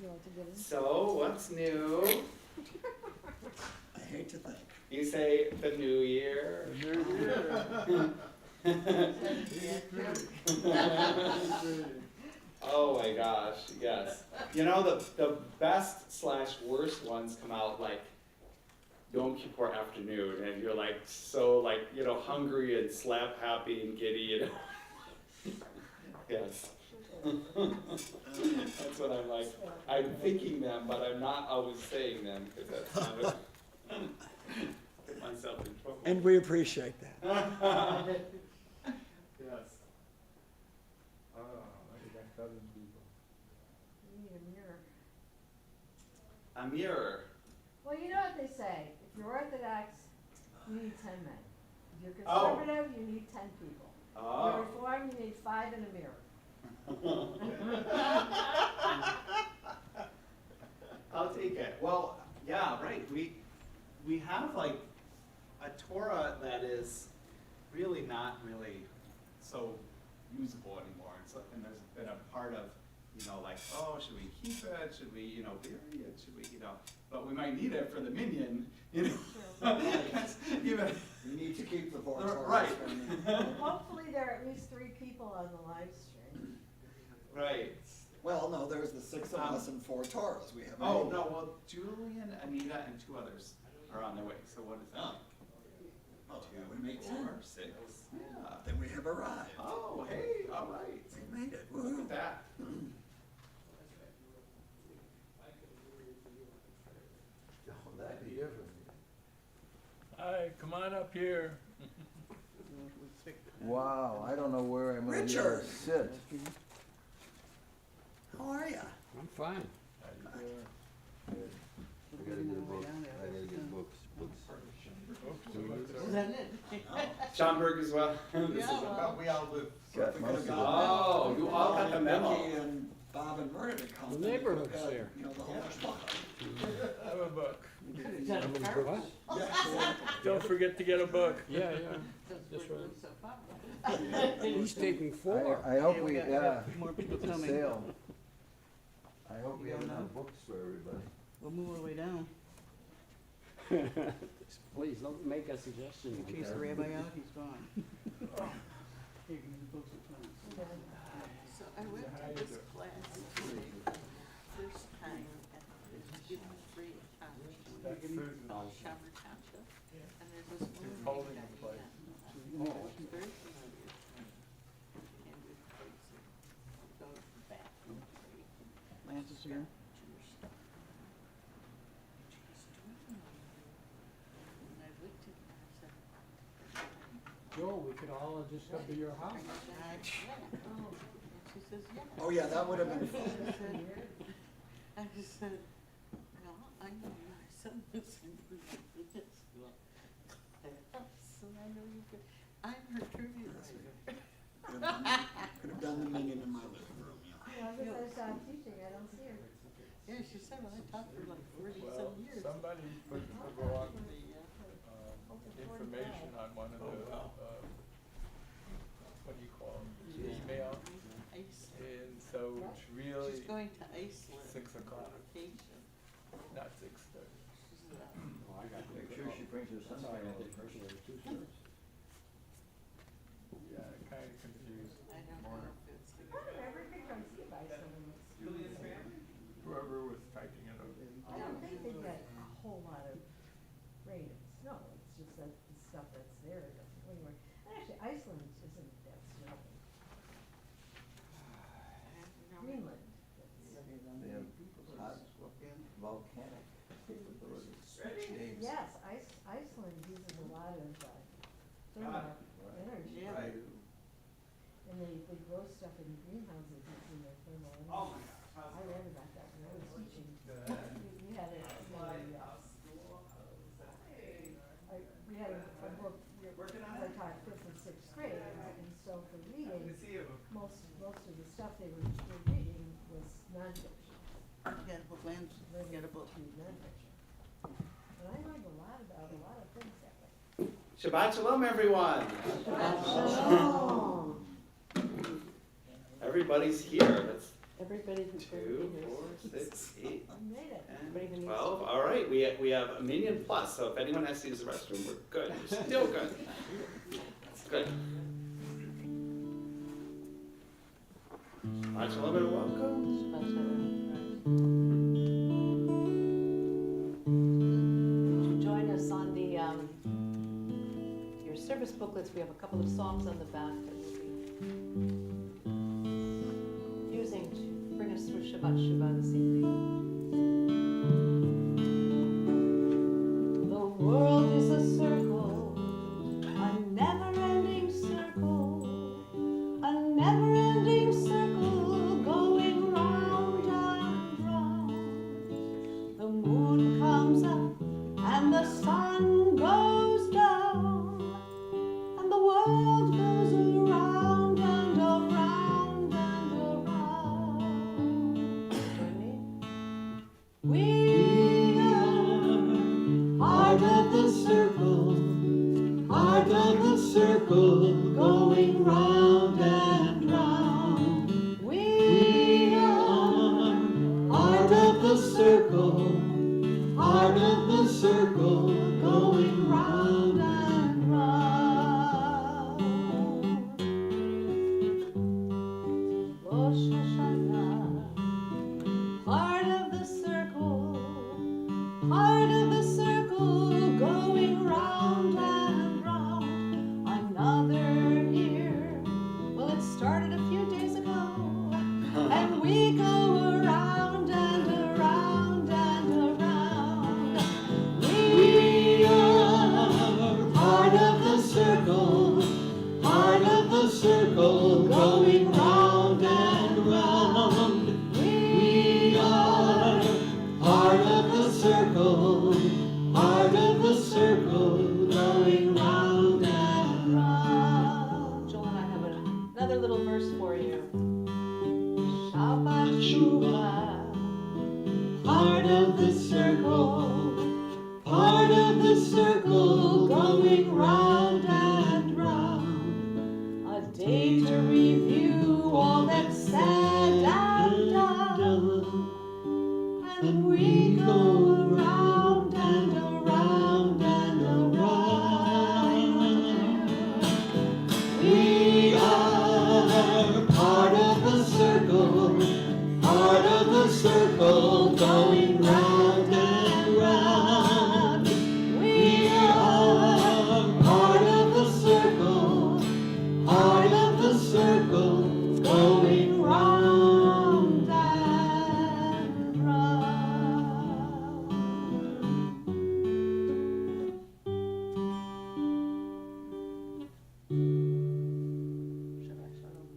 you like to get in? So, what's new? I hate to think. You say the new year. Oh my gosh, yes. You know, the best / worst ones come out like Yom Kippur afternoon, and you're like so like, you know, hungry and slap happy and giddy, you know. Yes. That's what I'm like. I'm thinking them, but I'm not always saying them, because that's kind of get myself in trouble. And we appreciate that. Yes. You need a mirror. A mirror. Well, you know what they say, if you're Orthodox, you need 10 men. If you're Oh. conservative, you need 10 people. If Oh. you're Reform, you need 5 and a mirror. I'll take it. Well, yeah, right. We have like a Torah that is really not really so usable anymore. And there's been a part of, you know, like, oh, should we keep it? Should we, you know, bury it? Should we, you know? But we might need it for the minyan, you know. That's even. We need to keep the board. Right. Hopefully there are at least 3 people on the live stream. Right. Well, no, there's the 6 of us and 4 Torahs. We have. Oh, 8. no, well, Julian, Anita, and 2 others are on their way. So what is that? Oh. Oh, that would make 10. 4, 6. Yeah. Then we have arrived. Oh, hey, all right. We made it. Look Woo. at that. Hi, come on up here. Wow, I don't know where I'm gonna be able Richard. to sit. How are you? I'm fine. I gotta get books, I gotta get books. Schomburg as well. We all live. Got most of it. Oh, you all got the memo. Vicky and Bob and Murray to come. The neighborhood's We've got, there. You know, the whole spot. I have a book. What? Don't forget to get a book. Yeah, yeah, that's right. He's taking 4. I hope we, got yeah, more people it's a coming. sale. I hope we You have don't know? enough books for everybody. We'll move our way down. Please, don't make a suggestion. We chase the rabbi out, he's gone. Here, give me the books in front. So I went to this class today, first time at the free college, Shabbat Shuvah, and there was one holding guy, the place. very familiar, and with crazy, go to the bathroom, break, Lance is here. Jewish stuff. She's doing it. And I looked at her, I said, Joe, we could all just come to your house. and she says, yeah. Oh, yeah, that would have been fun. I just said, no, I know my son was in this school. So I know you could, I'm her trivia teacher. Could have done the minion in my living room, yeah. Yeah, because I stopped teaching, I don't see her. Yeah, she said, well, I taught for like 40 Well, some years. somebody put on information on one of the, what do you call them, email, Iceland. and so it's really She's going to Iceland. 6 o'clock, Vacation. not 6:30. She's, Make sure she brings her sunshine with her. Yeah, kind of confused. I don't know if it's. Everything from Steve Iceland. Whoever was typing it over. I don't think they get a whole lot of rain and snow, it's just that the stuff that's there doesn't really work. And actually, Iceland isn't that snowy. Greenland. They have hot volcanic capabilities. Yes, Iceland uses a lot of thermal energy. Yeah. Right. And they grow stuff in greenhouses using their thermal energy. Oh my gosh. I read about that when I was teaching. We had a book, I taught 5th and 6th grade, and so for reading, most of the stuff they were reading was nonfiction. You got a book, Lance, you got a book. Nonfiction. And I learned a lot about a lot of things that way. Shabbat Shalom, everyone. Shalom. Everybody's here. Everybody who's going to 2, be here. 4, 6, 8, I made it. Everybody who and needs 12. to- All right, we have a million plus, so if anyone has to use the restroom, we're good. We're still good. That's good. Shabbat shalom and welcome. Shabbat shalom. Would you join us on the, your service booklets? We have a couple of songs on the back that we'll be using to bring us through Shabbat Shuvah this evening. The world is a circle, a never-ending circle, a never-ending circle going round and round. The moon comes up and the sun goes down, and the world goes around and around and around. Join me. We are Heart of the circle, going round and round. We are Heart of the circle, going round and round. Rosh Hashanah, part of the circle, going round and round. Another year, well, it started a few days ago, and we go around and around and around. We are Heart of the circle, going round and round. We are Heart of the circle, going round and round. Joel and I have another little verse for you. Shabbat Shuvah, Heart of the circle, going round and round. a day to review all that's said and done. And we go around and around and around. We are part of the circle, going round and round. We are Part of the circle, going round and round. Shabbat shalom.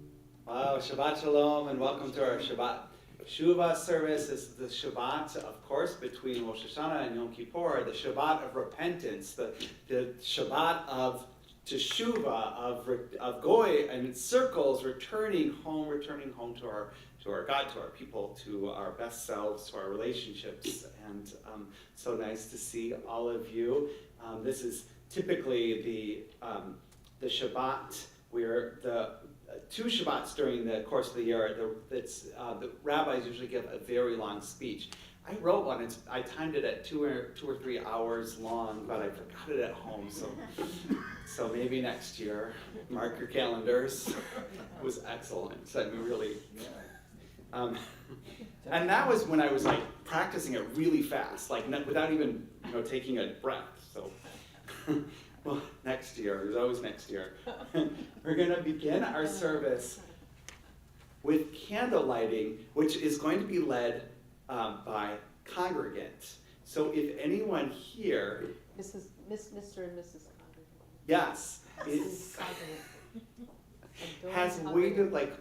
Wow, Shabbat Shalom and welcome to our Shabbat Shuvah service. This is the Shabbat, of course, between Rosh Hashanah and Yom Kippur, the Shabbat of repentance, the Shabbat of Teshuvah, of Goy and circles, returning home to our God, to our people, to our best selves, to our relationships. And so nice to see all of you. This is typically the Shabbat where the two Shabbats during the course of the year, the rabbis usually give a very long speech. I wrote one, I timed it at 2 or 3 hours long, but I forgot it at home, so maybe next year. Mark your calendars. It was excellent. I mean, really. And that was when I was like practicing it really fast, like without even taking a breath. So, well, next year. There's always next year. We're going to begin our service with candle lighting, which is going to be led by congregants. So, if anyone here, Mr. and Mrs. Condon. yes, has waited like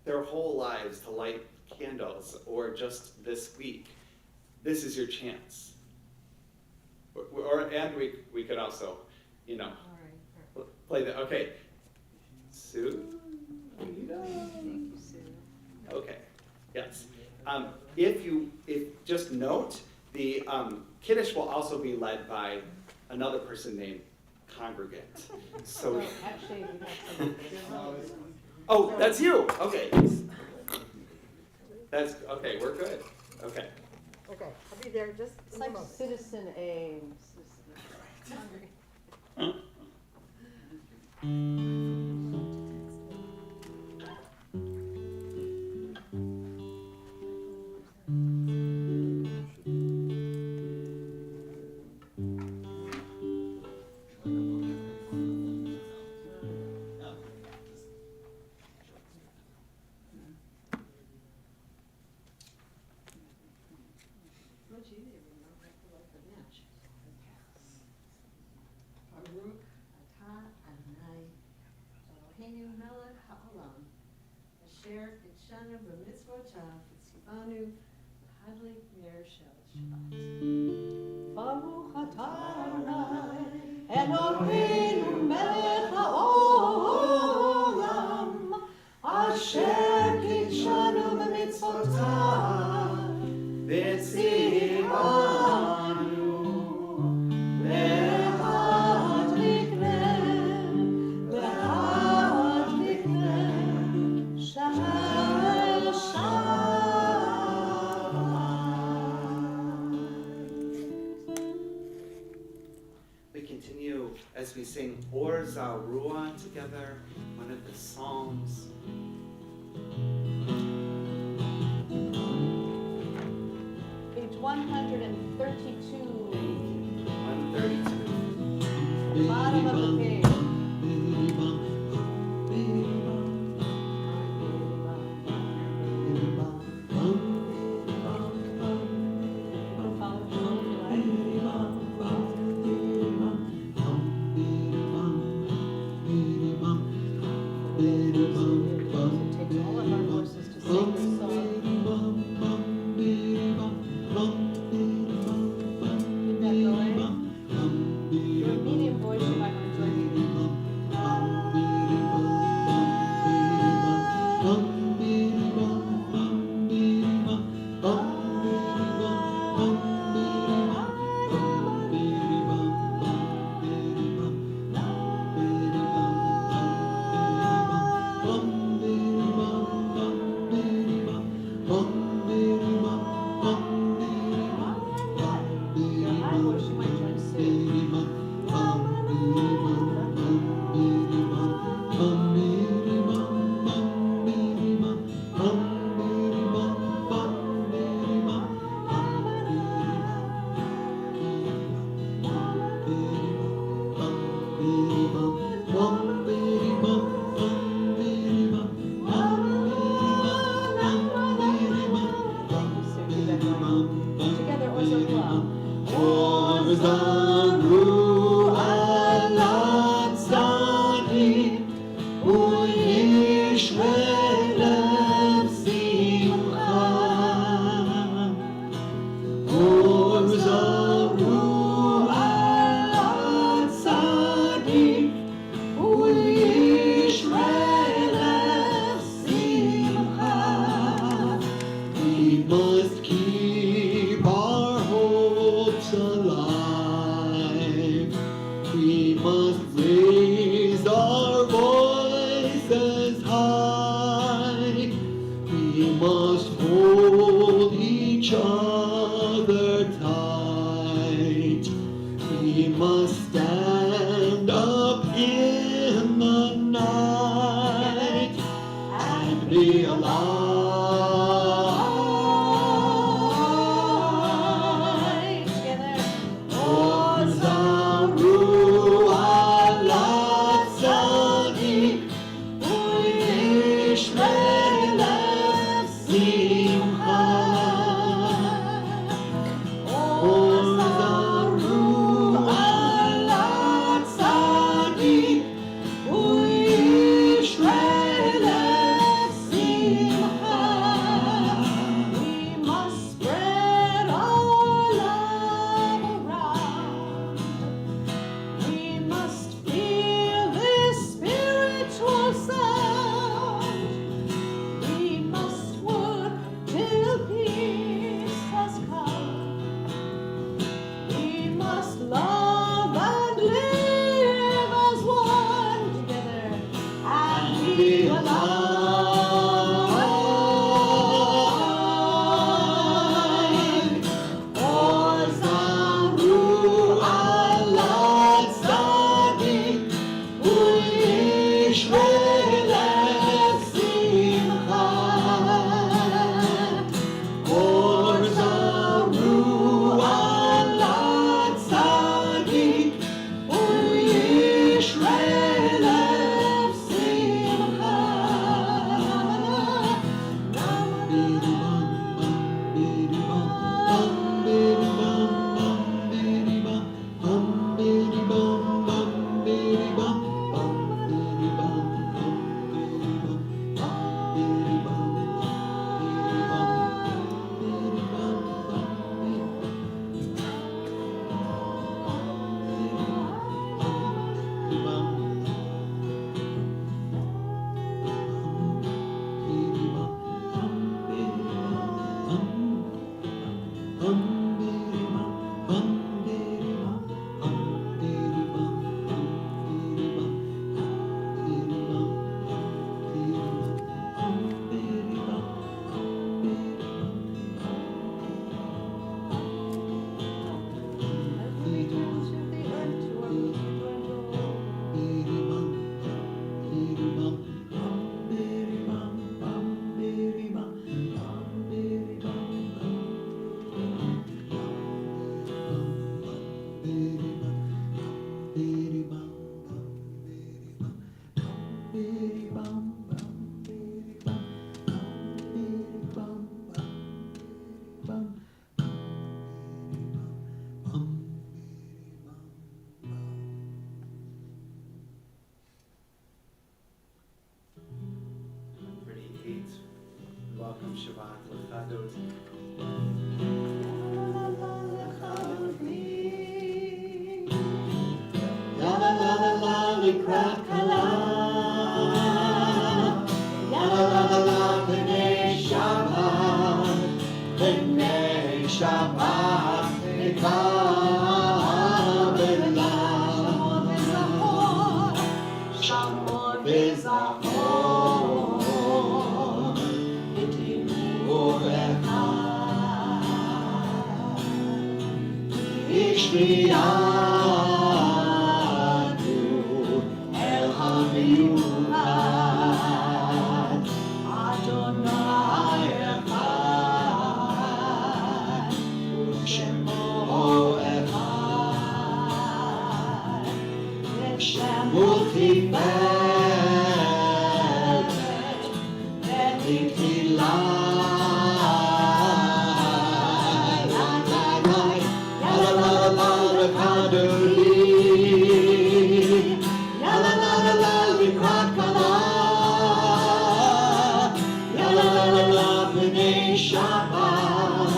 their whole lives to light candles, or just this week, this is your chance. And we could also, All right. play the, okay. Sue? Thank you, Sue. Okay, yes. If just note, the Kiddush will also be led by another person named Congregant. So, Actually, we have some. oh, that's you, okay. That's, okay, we're good, okay. Okay, I'll be there just It's in a like moment. Citizen A. Much easier when you don't have to like the match. Baruch atah Adonai Eloheinu melech haolam asher kitshanu b'mitzvotav v'tzivanu v'hadlik ner shel Shabbat. Baruch atah Adonai Eloheinu melech haolam asher kitshanu b'mitzvotav V'tzivanu v'hadlik ner shel Shabbat. We continue as we sing Or Zarua together, one of the Psalms. Page 132, 132. bottom of the page. Follow the right? Bum, welcome Shabbat L'chadot. La la la la la likrat kala. La la la la la b'nei Shabbat. B'nei Shabbat nikabela. Shamor v'zachor v'timur echad. Ishviyatu el hamiyuchad. Adonai echad u'shemo echad. V'shemo tiferet v'titilah. La la la la la likrat kala. La la la la la b'nei Shabbat.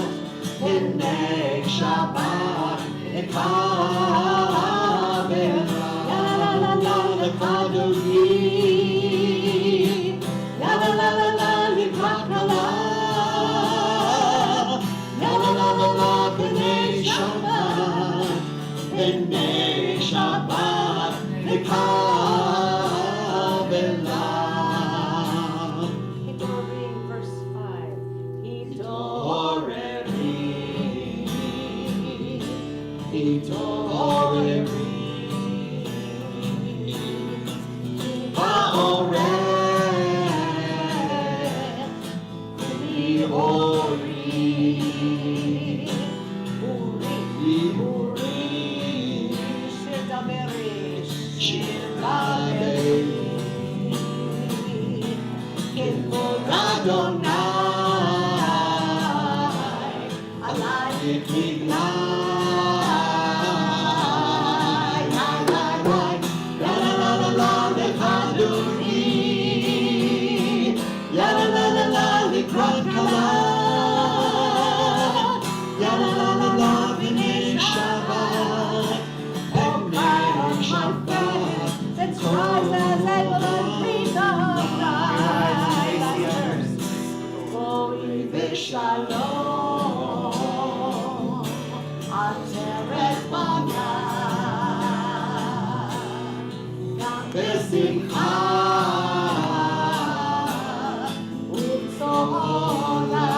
B'nei Shabbat nikabel. La la la la l'chadodi. La la la la la likrat kala. La la la la la b'nei Shabbat. B'nei Shabbat nikabela. Hidorim, verse 5. Hidorim. Shalom, Ateret Bana, Gam B'simcha, U'tzorah,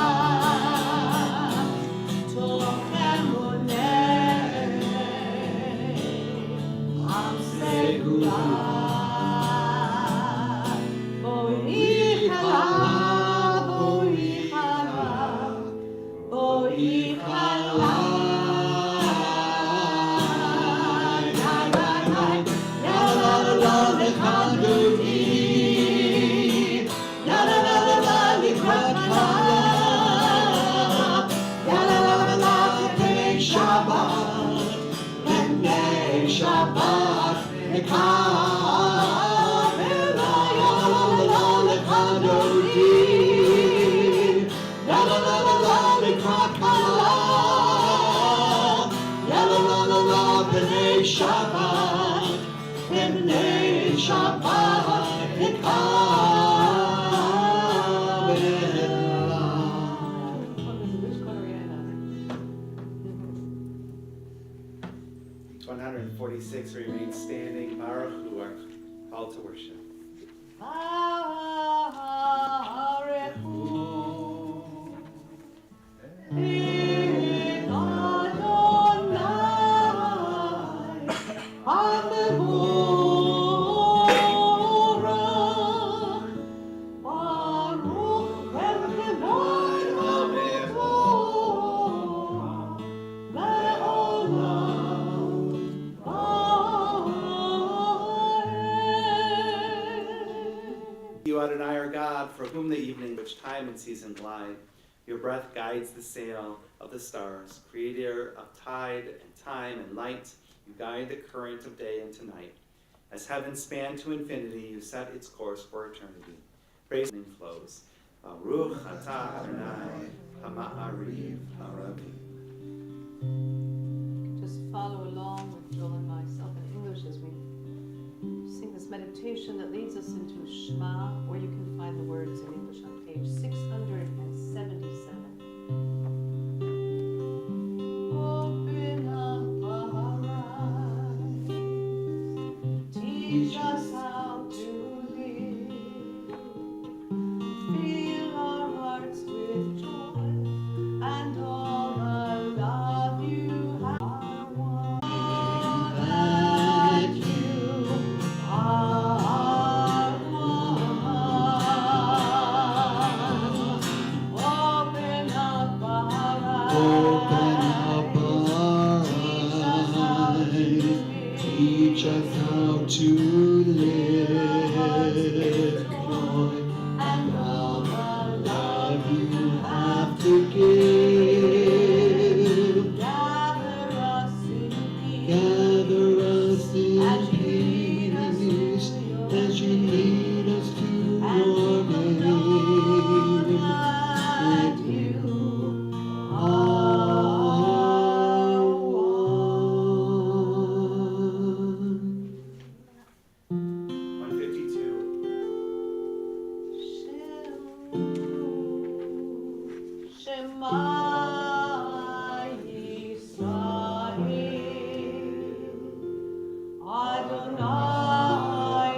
Tov Emuneh, Am Segula, Shabbat nikabela. La la la l'chadodi. La la la la la likrat kala. La la la la la b'nei Shabbat. B'nei Shabbat nikabela. Which quarter are we in? 146 remain standing. Baruch Hu, our call to worship. Baruch Hu, in Adonai, HaMevorach, Baruch Elohim You, Adonai, our God, for whom the evening, which time and season glide. Your breath guides the sail of the stars. Creator of tide and time and light, you guide the current of day into night. As heaven spanned to infinity, you set its course for eternity. Praise flows. Baruch atah Adonai hama'ariv harabim. Just follow along with Joel and myself in English as we sing this meditation that leads us into Shema, where you can find the words in English on page 677. Open up our eyes, teach us how to live, fill our hearts with joy and all the love you have. That you are one. Open up our eyes, teach us how to live, joy, and all the love you have to give. Gather us in peace as you lead us to your name. That you are one. 152. Shema Yisrael, Adonai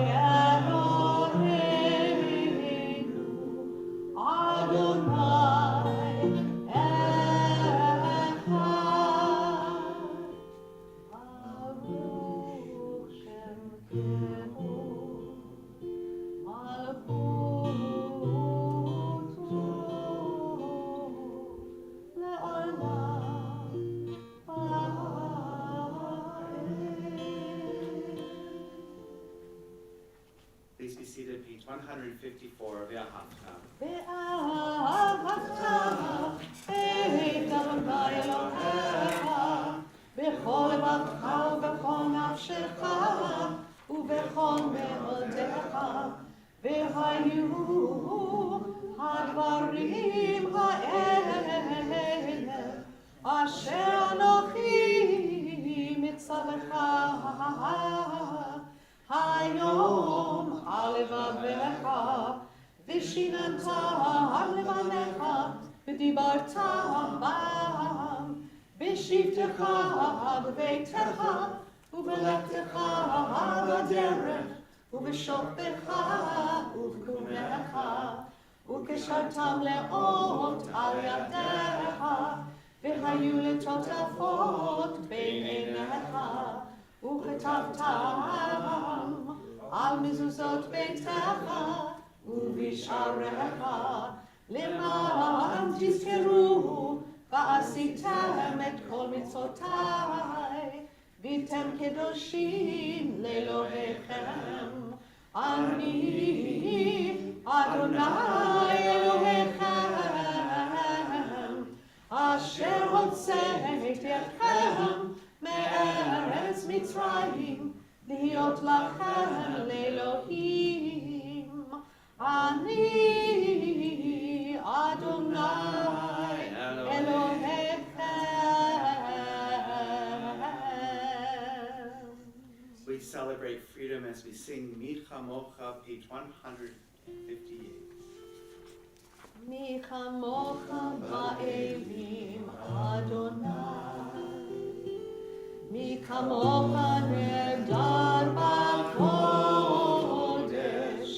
Eloheinu, Adonai Echad, Baruch Shem Kevod, Malchuto le'olam. Please be seated, page 154 of Yahavta. ואהבת את אדוני אלוהיך בכל לבבך ובכל נפשך ובכל מאודיך, והיו הדברים האלה אשר אנוכי מצווך היום על לבבך, ושיננת על לבניך, ודיברת בם, בשבתך בביתך, ובלכתך בדרך, ובשוכבך ובקומך, וקשרתם לאות על ידיך, והיו לטוטפות בין עיניך, וכתבתם על מזוזות ביתך ובשעריך, למען תזכרו ועשיתם את כל מצוותיי, והייתם קדושים לאלוהיכם. אני אדוני אלוהיכם, אשר הוצאתי אתכם מארץ מצרים, להיות לכם לאלוהים. אני אדוני אלוהיכם. We celebrate freedom as we sing Mi Chamocha, page 158. מי כמוך באלים אדוני, מי כמוך נהדר בקודש,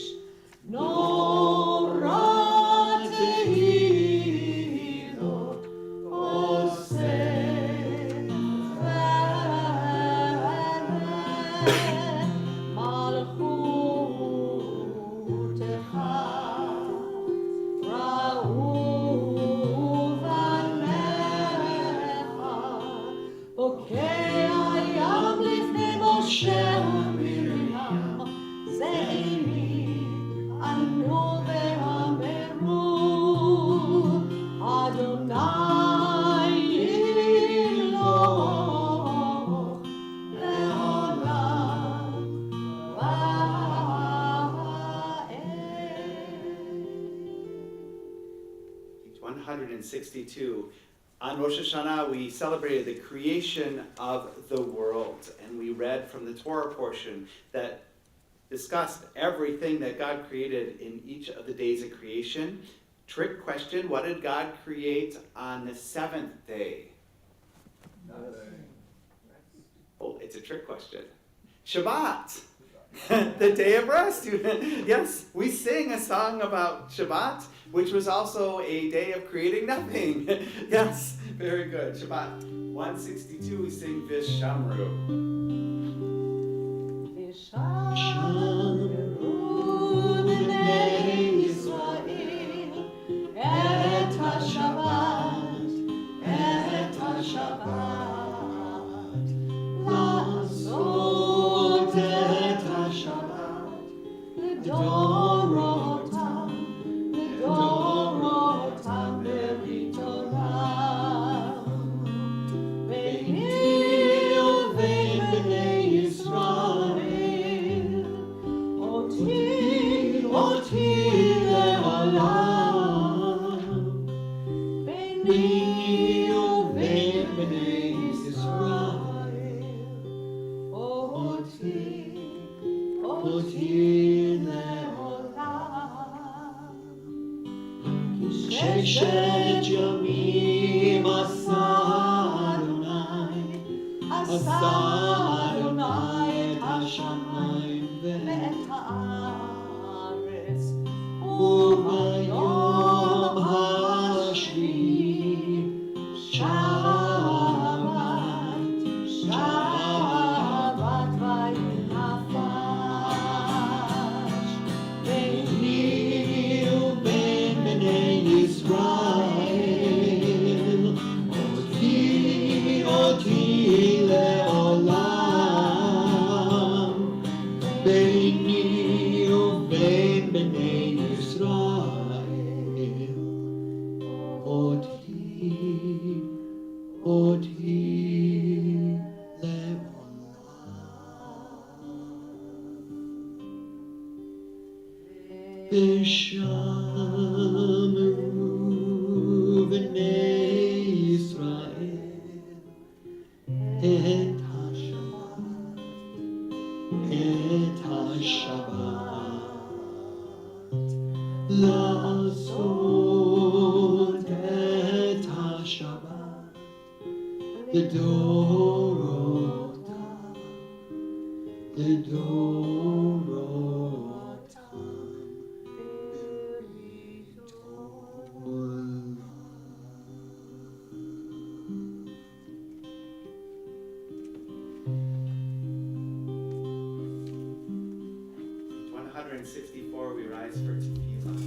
נורא תהילות עושה מלכותך בוקע הים לפני משה 162. On Rosh Hashanah, we celebrated the creation of the world, and we read from the Torah portion that discussed everything that God created in each of the days of creation. Trick question, what did God create on the seventh day? Oh, it's a trick question. Shabbat, the day of rest. Yes, we sing a song about Shabbat, which was also a day of creating nothing. Yes, very good. Shabbat 162, we sing Vishamru. Shamru b'nei Yisrael et HaShabbat, et HaShabbat, la'asot et HaShabbat, לדורותם, לדורותם בריתורם, ביני ובין בני ישראל, אותי לעולם, ביני ובין בני ישראל, אותי לעולם. כי ששת ימים עשה אדוני את השמיים ואת הארץ, וביום השביעי שבת וינפש. ביני ובין בני ישראל, אותי לעולם, ביני ובין בני ישראל, אותי לעולם. ושמרו בני ישראל את השבת, לעשות את השבת לדורותם, לדורותם בריתורם. 164, we rise for Tikvah.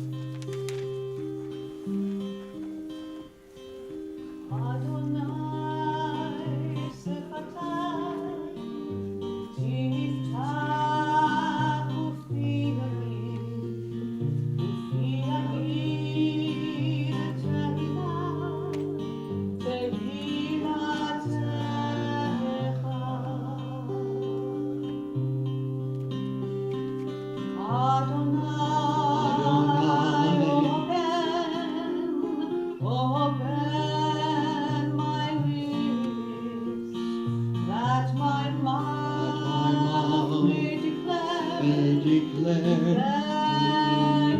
Adonai sefatai, tiftach ufi yagid tehilatecha. Adonai, open my lips, that my mouth may declare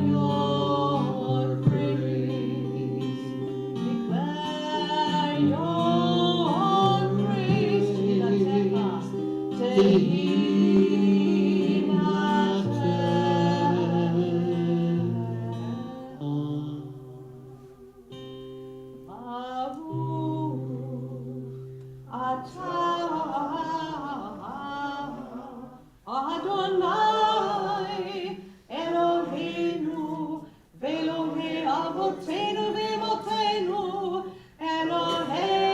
your praise. Declare your praise. Adonai, Eloheinu, ve'Elohei avotenu ve'emotenu, Elohei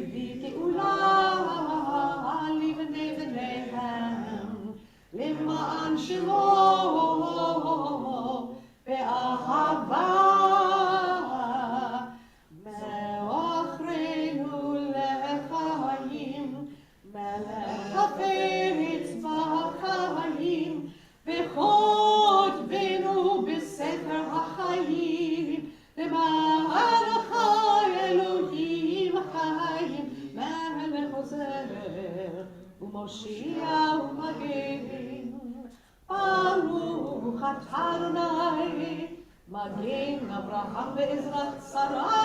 הביא גאולה לבני בניהם, למען שמו באהבה. מאחרינו לחיים, מלך הפרץ בחיים, וכותבנו בספר החיים, למענך אלוהים חיים, מלך עוזר ומושיע ומגן. ברוך אתה אדוני, מגן אברהם בעזרת שרה.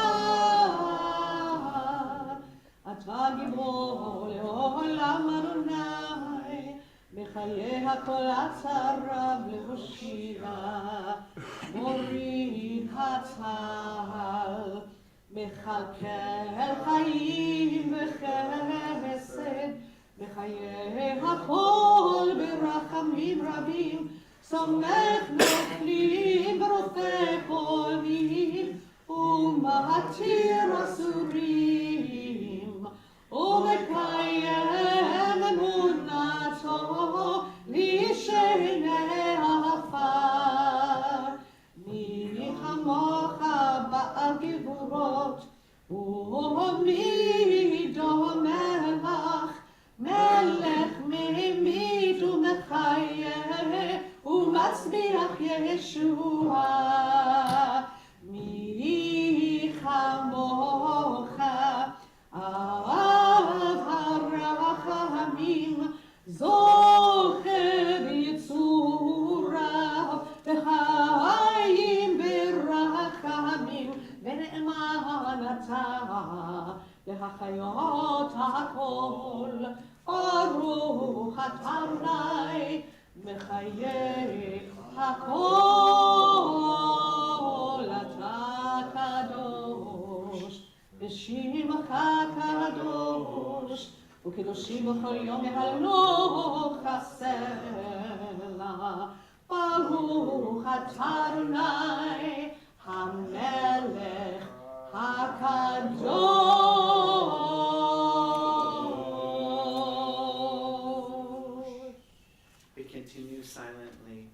אתה גיבור לעולם אדוני, בחיי הכל הצרב להושיע. מוריד הצל, מכלכל חיים וחסד, בחיי הכל ברחמים רבים, סומך נופלים ורופא חולים, ומתיר אסורים, ומקיים אמונתו לשני עפר. מי כמוך בעל גבורות, ומי דומה לך, מלך ממית ומחיה, ומצמיח ישועה. מי כמוך אב הרחמים, זוכר יצוריו, וחיים ברחמים, ונאמן אתה להחיות הכל. ברוך אתה אדוני, מחיי הכל. אתה קדוש, ושמך קדוש, וקדושים בכל יום יהללוך הסלע. ברוך אתה אדוני, המלך הקדוש. We continue silently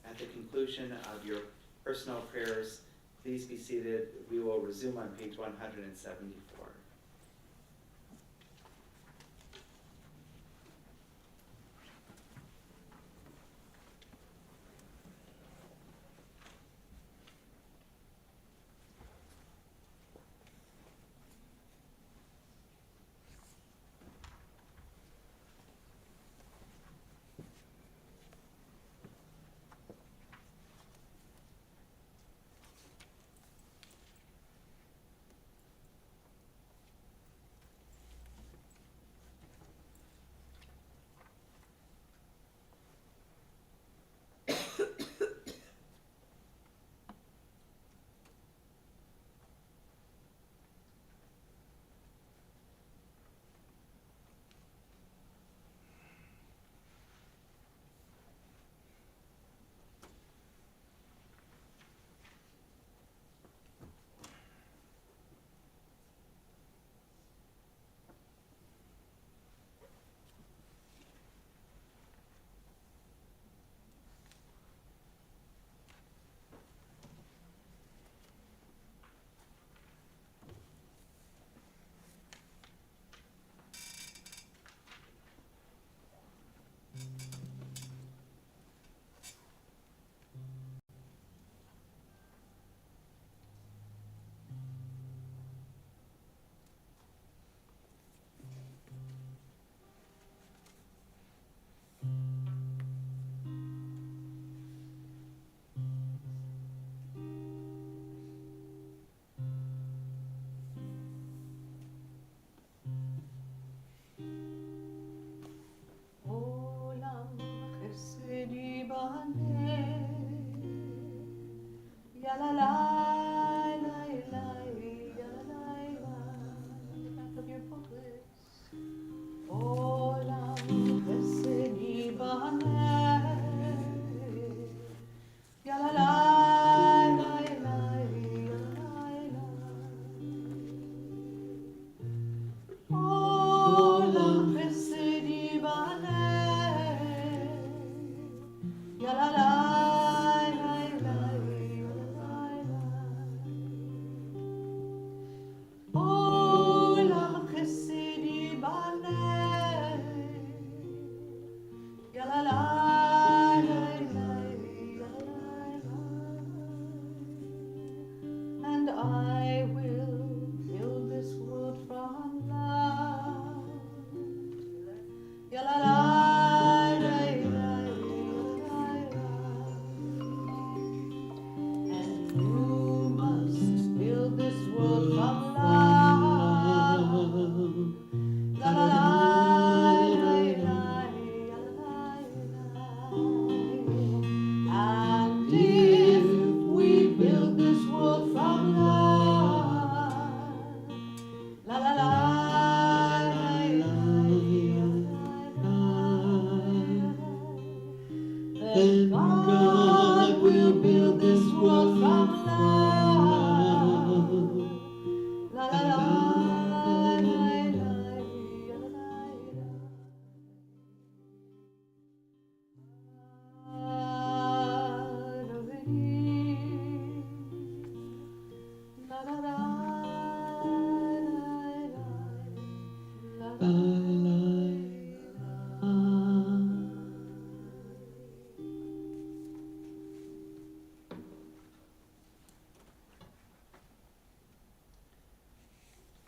at the conclusion of your personal prayers. Please be seated. We will resume on page 174.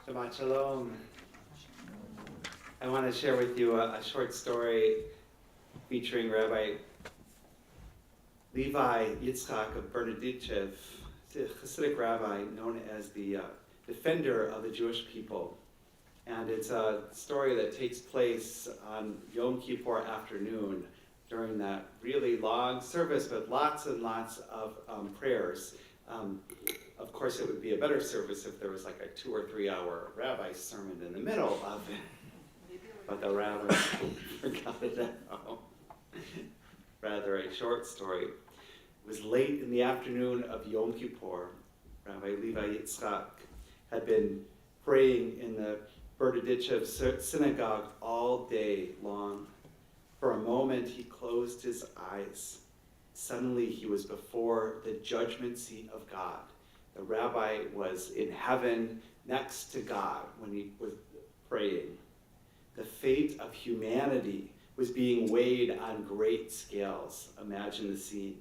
Shabbat Shalom. I want to share with you a short story featuring Rabbi Levi Yitzchak of Berditchev, a Hasidic rabbi known as the defender of the Jewish people. And it's a story that takes place on Yom Kippur afternoon during that really long service with lots and lots of prayers. Of course, it would be a better service if there was like a 2 or 3 hour rabbi sermon in the middle of it. But the rabbi forgot it at home. Rather a short story. It was late in the afternoon of Yom Kippur. Rabbi Levi Yitzchak had been praying in the Berditchev synagogue all day long. For a moment, he closed his eyes. Suddenly, he was before the judgment seat of God. The rabbi was in heaven next to God when he was praying. The fate of humanity was being weighed on great scales. Imagine the scene.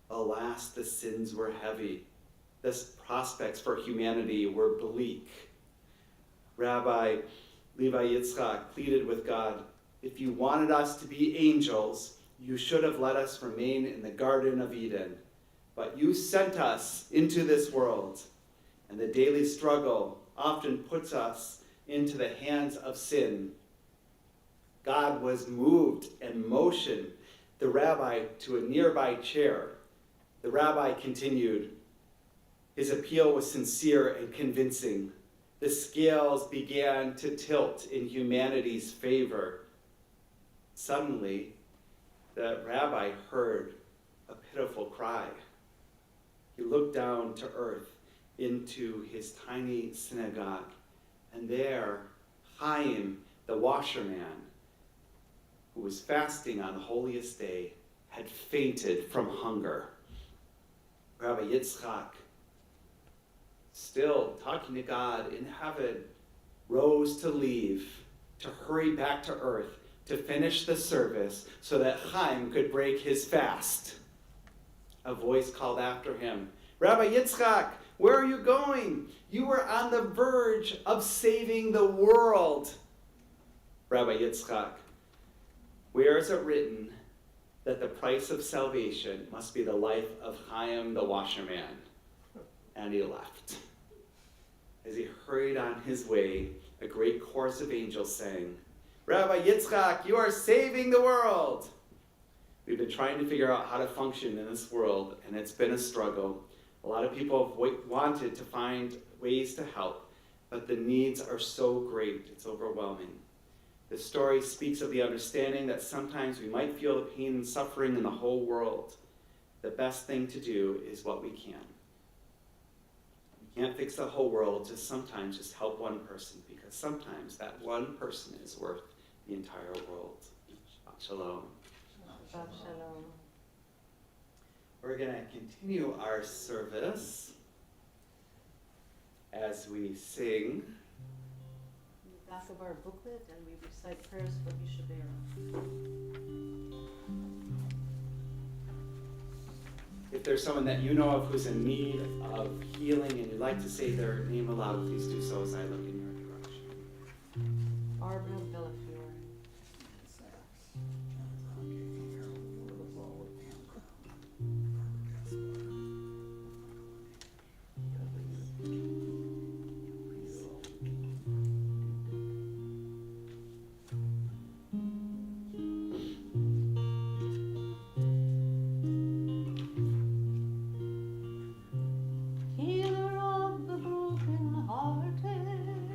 Alas, the sins were heavy. The prospects for humanity were bleak. Rabbi Levi Yitzchak pleaded with God, if you wanted us to be angels, you should have let us remain in the Garden of Eden. But you sent us into this world, and the daily struggle often puts us into the hands of sin. God was moved and motioned the rabbi to a nearby chair. The rabbi continued. His appeal was sincere and convincing. The scales began to tilt in humanity's favor. Suddenly, the rabbi heard a pitiful cry. He looked down to earth into his tiny synagogue, and there, Chaim, the washerman, who was fasting on the holiest day, had fainted from hunger. Rabbi Yitzchak, still talking to God in heaven, rose to leave, to hurry back to earth, to finish the service so that Chaim could break his fast. A voice called after him, Rabbi Yitzchak, where are you going? You were on the verge of saving the world. Rabbi Yitzchak, where is it written that the price of salvation must be the life of Chaim the washerman? And he left. As he hurried on his way, a great chorus of angels sang, Rabbi Yitzchak, you are saving the world. We've been trying to figure out how to function in this world, and it's been a struggle. A lot of people have wanted to find ways to help, but the needs are so great, it's overwhelming. The story speaks of the understanding that sometimes we might feel the pain and suffering in the whole world. The best thing to do is what we can. We can't fix the whole world, sometimes just help one person, because sometimes that one person is worth the entire world. Shalom. Shabbat Shalom. We're going to continue our service as we sing. In the back of our booklet, and we recite prayers for Yishabera. If there's someone that you know of who's in need of healing and you'd like to say their name aloud, please do so as I look in your direction. Barbara Bellafiore. Healer of the broken-hearted,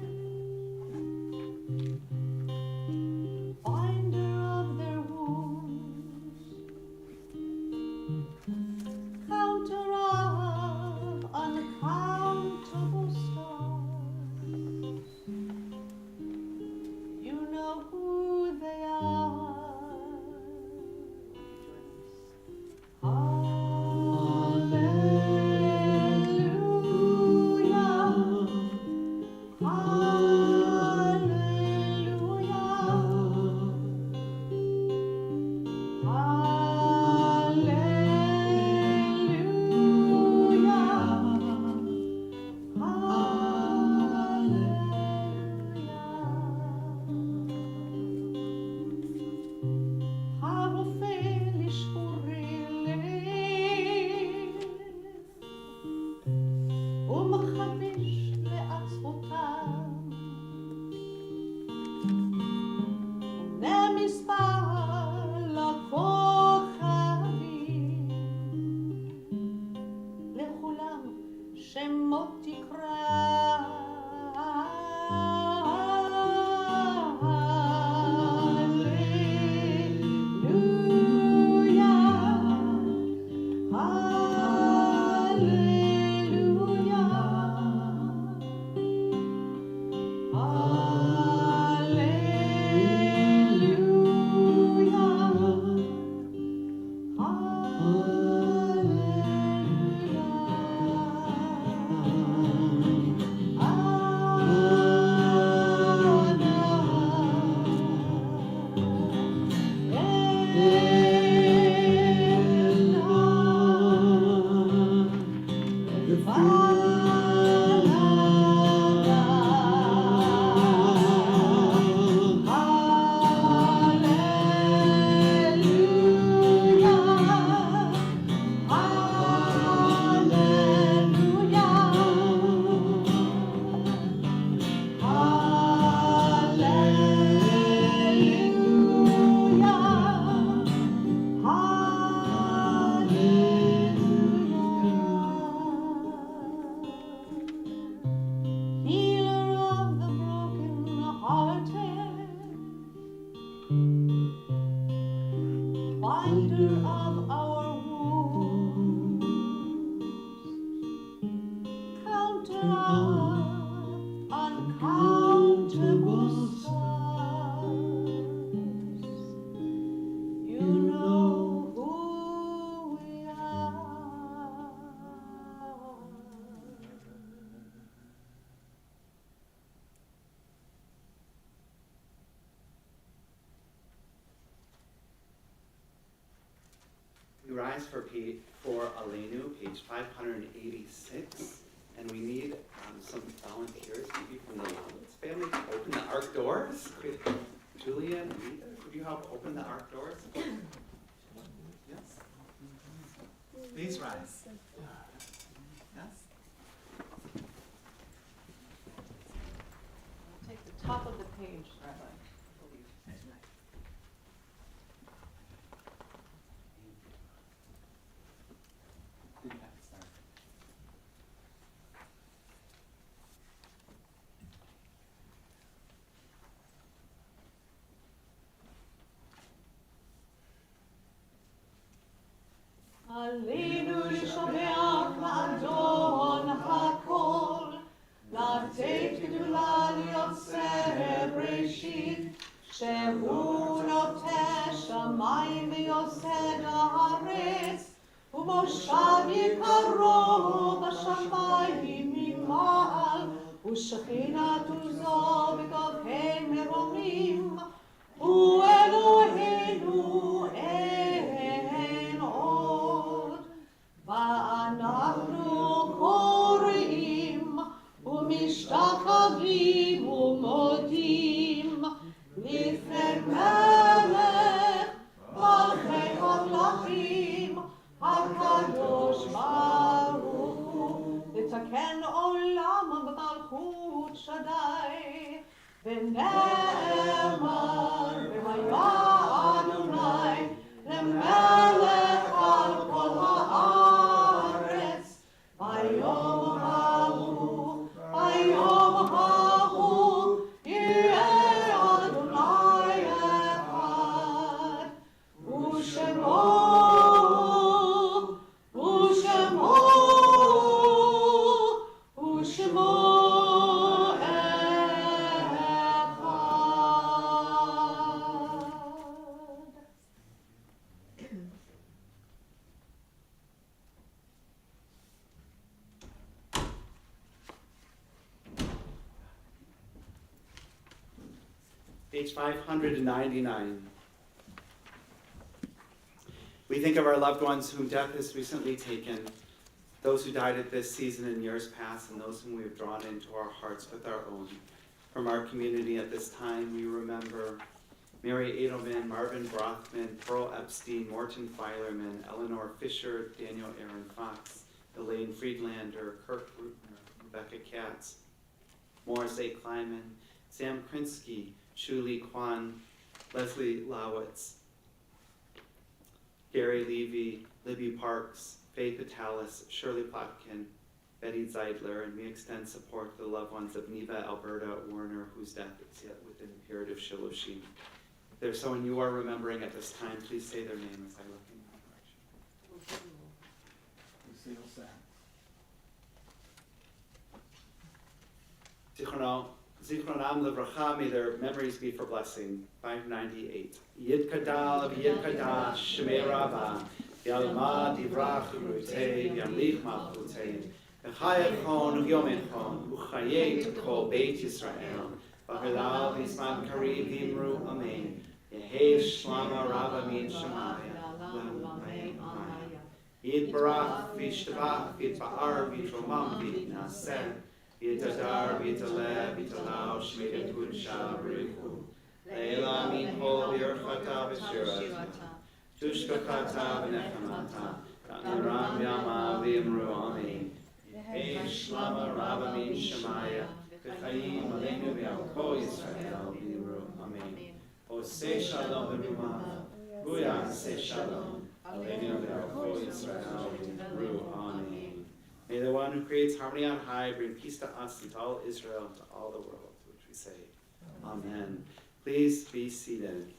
you rise for Aleinu, page 586, and we need some volunteers, maybe from the Lawless family, to open the ark doors. Julia and Rita, could you help open the ark doors? Yes. Please rise. Yes. I'll take the top of the page, Rabbi. Did you have to start? עלינו לשבח לאדון הכל, לתת גדולה ליוצר בראשית, שהוא נוטה שמיים ויוסד הארץ, ומושב יקרו בשמיים ממעל, ושכינת עוזו בגבהי מרומים, הוא אלוהינו אין עוד. ואנחנו קוראים ומשתחווים ומודים לפני מלך מלכי המלכים הקדוש ברוך הוא, לתקן עולם במלכות שדי, ונאמר והיה אדוני למלך על כל הארץ, ביום ההוא יראה אדוני אחד, ושמו Page 599. We think of our loved ones whom death has recently taken, those who died at this season in years past, and those whom we have drawn into our hearts with our own. From our community at this time, we remember Mary Edelman, Marvin Brothman, Pearl Epstein, Morton Filerman, Eleanor Fisher, Daniel Aaron Fox, Elaine Friedlander, Kirk Rutner, Rebecca Katz, Morris A. Kleiman, Sam Krinsky, Shuli Kwan, Leslie Lawitz, Gary Levy, Libby Parks, Faye Patalis, Shirley Plotkin, Betty Zeidler, and we extend support to the loved ones of Neva Alberta Warner, whose death is yet within the period of Shiloshim. If there's someone you are remembering at this time, please say their name as I look in your direction. Lucille Sam. Zichronam Livracha, may their memories be for blessing. 598. Yid Kadal of Yid Kadash, Shemei Rabbah, Yalma Divrach Rutei, Yamlich Malchutei, V'chayachon V'yomechon, U'chayet Kol Beit Yisrael, V'hilal V'isman Kariv V'imru Amen, Yehev Shlama Rabba Min Shemaya, Amen. Yid Barach V'ishtabach V'itba'ar V'tromam V'itnaser, V'itadar V'italev V'italau Shmei Kudsha B'richu, Leila Min Hol V'yerchata V'shirata, Tushkakata V'nechamata, Ta'aram Yama V'imru Amen, Yehev Shlama Rabba Min Shemaya, V'chayim Aleinu V'yalko Yisrael V'imru Amen. Oseh Shalom V'ruma, Guya Oseh Shalom, Aleinu V'yalko Yisrael V'imru Amen. May the one who creates harmony on high bring peace to us and to all Israel and to all the world, which we say. Amen. Please be seated.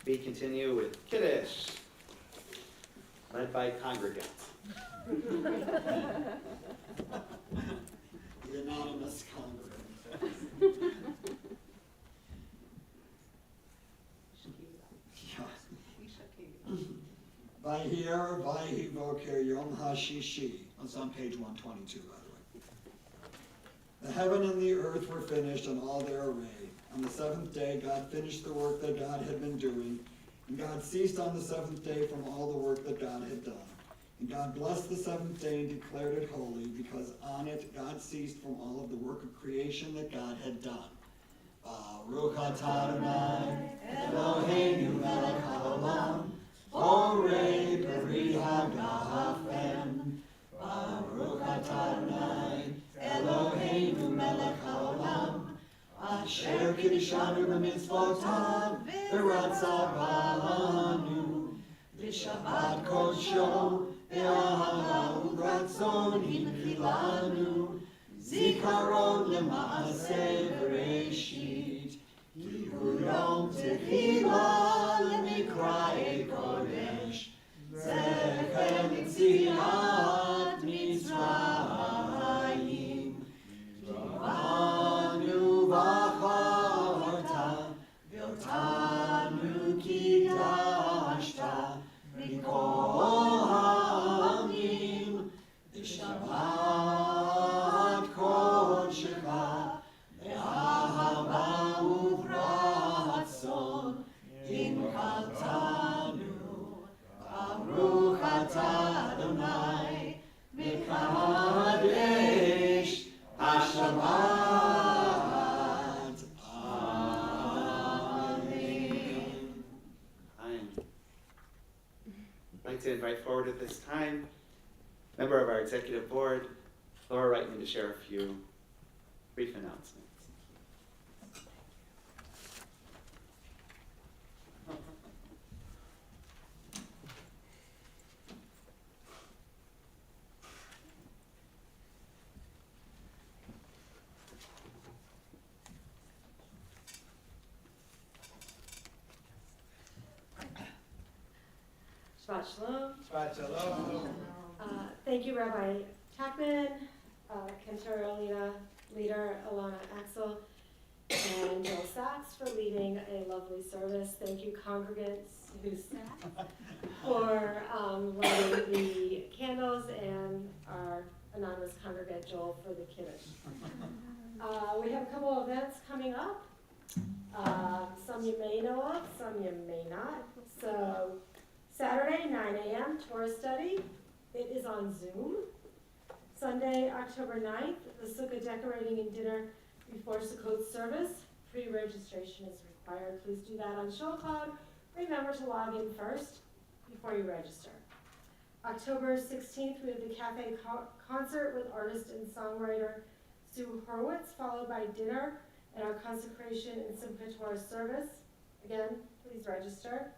We continue with Kiddush, led by congregants. The anonymous congregant. Vayir Vayhi Boker Yom HaShishi. That's on page 122, by the way. The heaven and the earth were finished in all their array. On the seventh day, God finished the work that God had been doing, and God ceased on the seventh day from all the work that God had done. And God blessed the seventh day and declared it holy, because on it God ceased from all of the work of creation that God had done. Baruch atah Adonai, Eloheinu melech haolam, borei peri hagafen. Baruch atah Adonai, Eloheinu melech haolam, asher kiddushanu b'mitzvotav, v'ratzah banu, v'shabbat kodsho, v'ahava u'ratzon hinchilanu, zikaron lema'aseh b'reshit, kihu yom techilah l'mikra'ei kodesh, zecher l'tziat Mitzrayim, kivanu v'acharta, v'otanu kidashta, mikol ha'amim, v'shabbat kodshecha, v'ahava u'ratzon, hinchaltanu. Baruch atah Adonai, Mekadesh HaShabbat. Amen. I'd like to invite forward at this time member of our executive board, Laura Reitman, to share a few brief announcements. Shabbat Shalom. Shabbat Shalom. Thank you, Rabbi Tackman, Cantor leader Alana Axel, and Bill Sachs for leading a lovely service. Thank you, congregants who sat, for lighting the candles, and our anonymous congregant Joel for the kiddush. We have a couple of events coming up. Some you may know of, some you may not. So Saturday, 9 a.m., Torah study. It is on Zoom. Sunday, October 9th, the Sukkah decorating and dinner before Sukkot service. Pre-registration is required. Please do that on Show Cloud. Remember to log in first before you register. October 16th, we have the cafe concert with artist and songwriter Sue Horwitz, followed by dinner and our consecration and Simchat Torah service. Again, please register.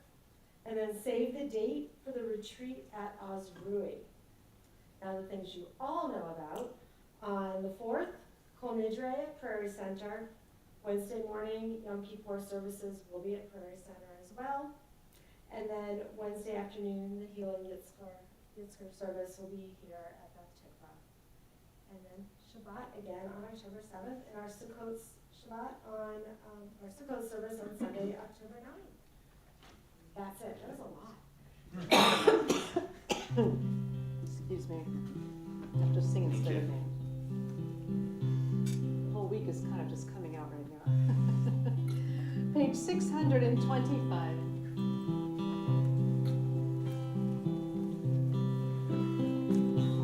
And then save the date for the retreat at Osrui. Now the things you all know about. On the 4th, Kol Nidre at Prairie Center. Wednesday morning, Yom Kippur services will be at Prairie Center as well. And then Wednesday afternoon, the Healing Yitzchak service will be here at Beth Tikvah. And then Shabbat again on October 7th, and our Sukkot Shabbat on our Sukkot service on Sunday, October 9th. That's it. That was a lot. Excuse me. I have to sing instead of me. The whole week is kind of just coming out right now. Page 625.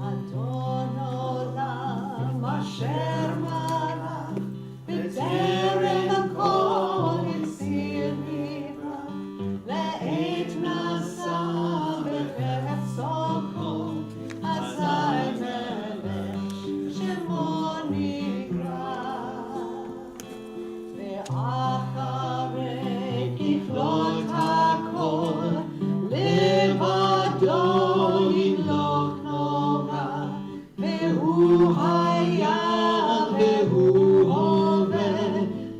Adon olam asher malach b'terem kol yitzir nivra le'et nasa b'chefetzo kol azai melech shemo nikra ve'acharei kiflot hakol levado yimlok nora ve'hu haya ve'hu hove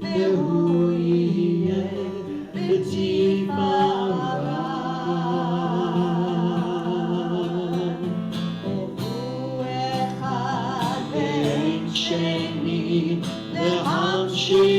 ve'hu yeh v'tifaran ve'hu echad ve'en sheni le'hamshich